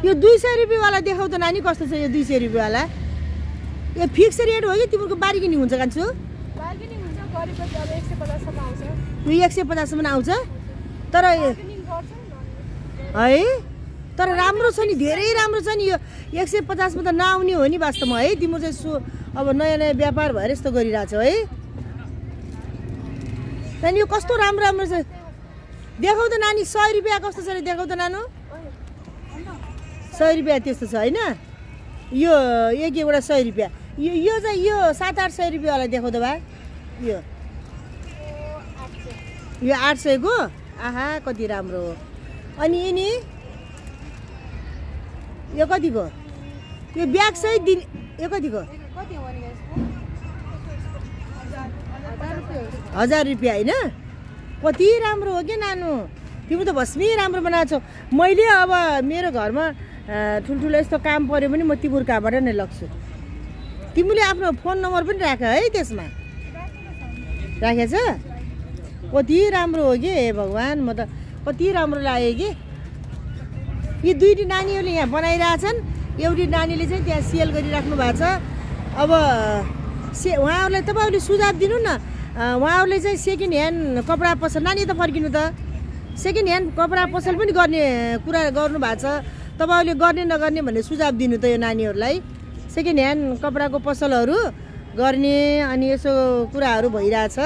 यो 200 रुपियाँवाला देखाउ त नानी कस्तो छ यो 200 रुपियाँवाला यो फिक्स रेट हो कि तिम्रो बार्गेनिङ हुन्छ कान्छु बार्गेनिङ हुन्छ गरेपछि अब 150 सम्म आउँछ यो 150 सम्म आउँछ तर बार्गेनिङ गर्छ है तर राम्रो छ नि धेरै राम्रो छ नि यो 150 मा त नआउने हो नि वास्तवमा है तिम्रो चाहिँ अब नयाँ नयाँ व्यापार भएर यस्तो गरिरहेछ है नानी यो कस्तो राम्रो राम्रो छ देखाउ त नानी 100 रुपियाँ कस्तो छ देखाउ त नानु 100 रुपियाँ त्यस्तो छ हैन यो एक एउटा 100 रुपियाँ यो चाहिँ यो 700-800 रुपियाँवाला देखाउ त बा यो 800 को आहा कति राम्रो हो अनि यिनी यो कतिको यो ब्याग सहित दिन यो कतिको कति हो नि गाइस 1000 रुपियाँ हैन कति राम्रो हो के नानु तिम्रो त भस्मी राम्रो बनाएको छौ मैले अब मेरो घरमा ठुल्ठुलो यस्तो काम पर्यो भने म तिम्रो कहाँबाट नै लग्छु तिमीले आफ्नो फोन नम्बर पनि राख है त्यसमा राखेछ कति राम्रो हो के हे भगवान् म त कति राम्रो लाग्यो कि यी दुईटी नानीहरूले यहाँ बनाइरहेछन् एउटी नानीले चाहिँ त्यहाँ सेल गरिराख्नु भएको छ अब उहाँहरूलाई तपाईँहरूले सुझाव दिनु न उहाँहरूले चाहिँ सेकेन्ड ह्यान्ड कपडा पसल नानी त फर्किनु त सेकेन्ड ह्यान्ड कपडा पसल पनि गर्ने कुरा गर्नु भएको छ तपाईँहरूले गर्ने नगर्ने भन्ने सुझाव दिनु त यो नानीहरूलाई सेकेन्ड ह्यान्ड कपडाको पसलहरू गर्ने अनि यसो कुराहरू भइरहेछ